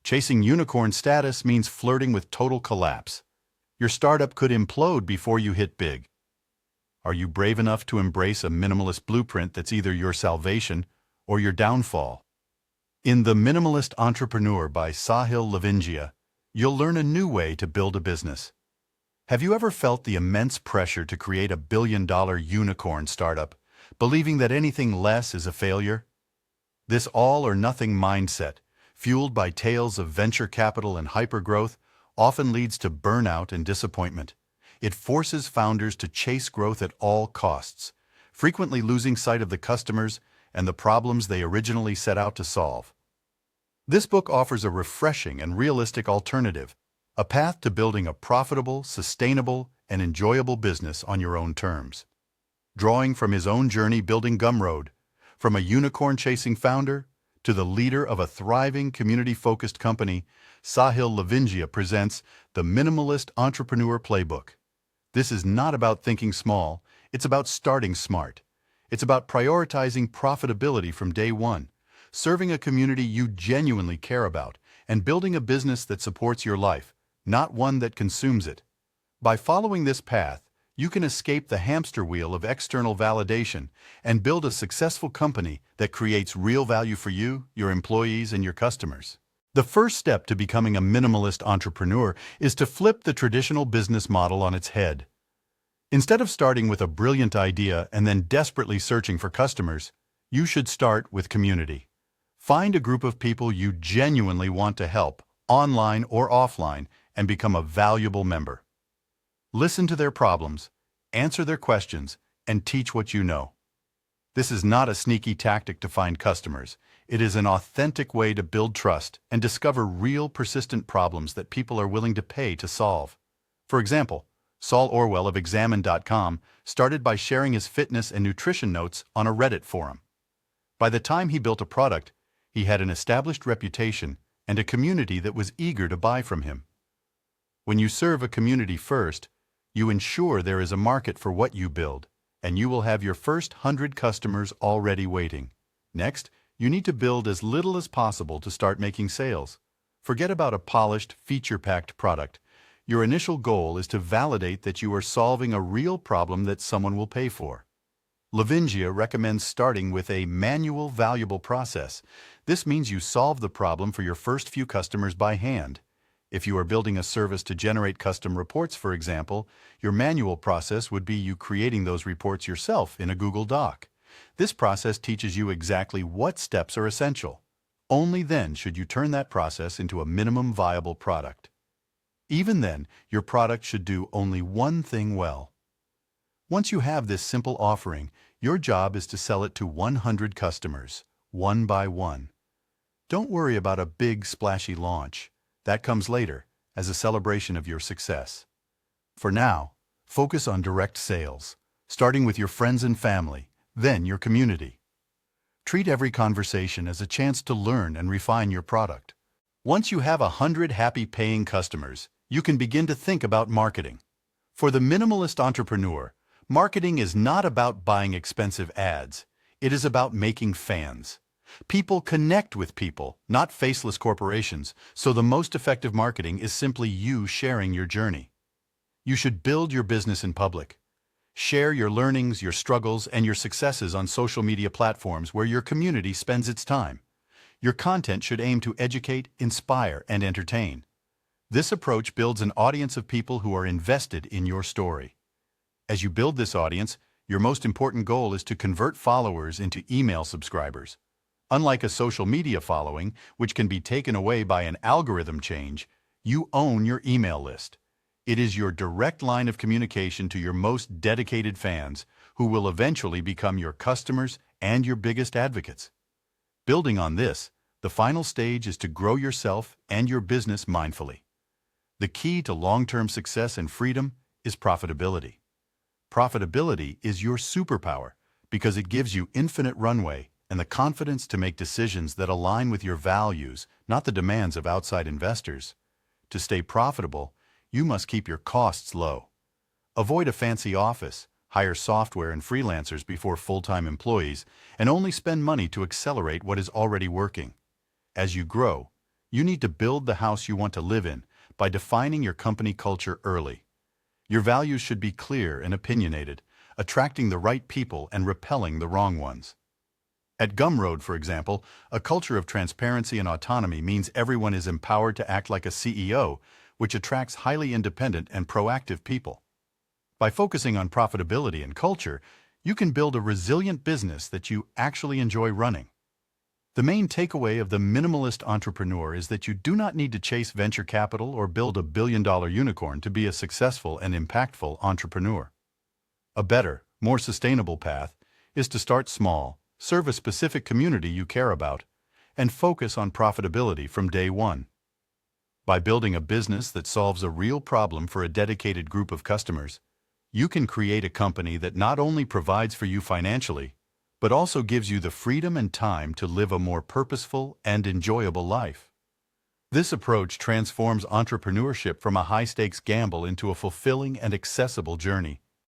Chasing unicorn status means flirting with total collapse. Your startup could implode before you hit big. Are you brave enough to embrace a minimalist blueprint that's either your salvation or your downfall? In The Minimalist Entrepreneur by Sahil Lavingia, you'll learn a new way to build a business. Have you ever felt the immense pressure to create a billion-dollar unicorn startup, believing that anything less is a failure? This all-or-nothing mindset, fueled by tales of venture capital and hypergrowth, often leads to burnout and disappointment. It forces founders to chase growth at all costs, frequently losing sight of the customers and the problems they originally set out to solve. This book offers a refreshing and realistic alternative, a path to building a profitable, sustainable, and enjoyable business on your own terms. Drawing from his own journey building GumRoad, from a unicorn-chasing founder to the leader of a thriving, community-focused company, Sahil Lavingia presents the Minimalist Entrepreneur Playbook. This is not about thinking small, it's about starting smart. It's about prioritizing profitability from day one, serving a community you genuinely care about, and building a business that supports your life, not one that consumes it. By following this path, you can escape the hamster wheel of external validation and build a successful company that creates real value for you, your employees, and your customers. The first step to becoming a minimalist entrepreneur is to flip the traditional business model on its head. Instead of starting with a brilliant idea and then desperately searching for customers, you should start with community. Find a group of people you genuinely want to help, online or offline, and become a valuable member. Listen to their problems, answer their questions, and teach what you know. This is not a sneaky tactic to find customers. It is an authentic way to build trust and discover real, persistent problems that people are willing to pay to solve. For example, Saul Orwell of Examine.com started by sharing his fitness and nutrition notes on a Reddit forum. By the time he built a product, he had an established reputation and a community that was eager to buy from him. When you serve a community first, you ensure there is a market for what you build, and you will have your first 100 customers already waiting. Next, you need to build as little as possible to start making sales. Forget about a polished, feature-packed product. Your initial goal is to validate that you are solving a real problem that someone will pay for. Lavingia recommends starting with a manual valuable process. This means you solve the problem for your first few customers by hand. If you are building a service to generate custom reports, for example, your manual process would be you creating those reports yourself in a Google Doc. This process teaches you exactly what steps are essential. Only then should you turn that process into a minimum viable product. Even then, your product should do only one thing well. Once you have this simple offering, your job is to sell it to 100 customers, one by one. Don't worry about a big, splashy launch. That comes later, as a celebration of your success. For now, focus on direct sales, starting with your friends and family, then your community. Treat every conversation as a chance to learn and refine your product. Once you have 100 happy paying customers, you can begin to think about marketing. For the minimalist entrepreneur, marketing is not about buying expensive ads. It is about making fans. People connect with people, not faceless corporations, so the most effective marketing is simply you sharing your journey. You should build your business in public. Share your learnings, your struggles, and your successes on social media platforms where your community spends its time. Your content should aim to educate, inspire, and entertain. This approach builds an audience of people who are invested in your story. As you build this audience, your most important goal is to convert followers into email subscribers. Unlike a social media following, which can be taken away by an algorithm change, you own your email list. It is your direct line of communication to your most dedicated fans, who will eventually become your customers and your biggest advocates. Building on this, the final stage is to grow yourself and your business mindfully. The key to long-term success and freedom is profitability. Profitability is your superpower because it gives you infinite runway and the confidence to make decisions that align with your values, not the demands of outside investors. To stay profitable, you must keep your costs low. Avoid a fancy office, hire software and freelancers before full-time employees, and only spend money to accelerate what is already working. As you grow, You need to build the house you want to live in by defining your company culture early. Your values should be clear and opinionated, attracting the right people and repelling the wrong ones. At GumRoad, for example, a culture of transparency and autonomy means everyone is empowered to act like a CEO, which attracts highly independent and proactive people. By focusing on profitability and culture, you can build a resilient business that you actually enjoy running. The main takeaway of the minimalist entrepreneur is that you do not need to chase venture capital or build a billion-dollar unicorn to be a successful and impactful entrepreneur. A better, more sustainable path is to start small, serve a specific community you care about, and focus on profitability from day one. By building a business that solves a real problem for a dedicated group of customers, you can create a company that not only provides for you financially, but also gives you the freedom and time to live a more purposeful and enjoyable life. This approach transforms entrepreneurship from a high-stakes gamble into a fulfilling and accessible journey.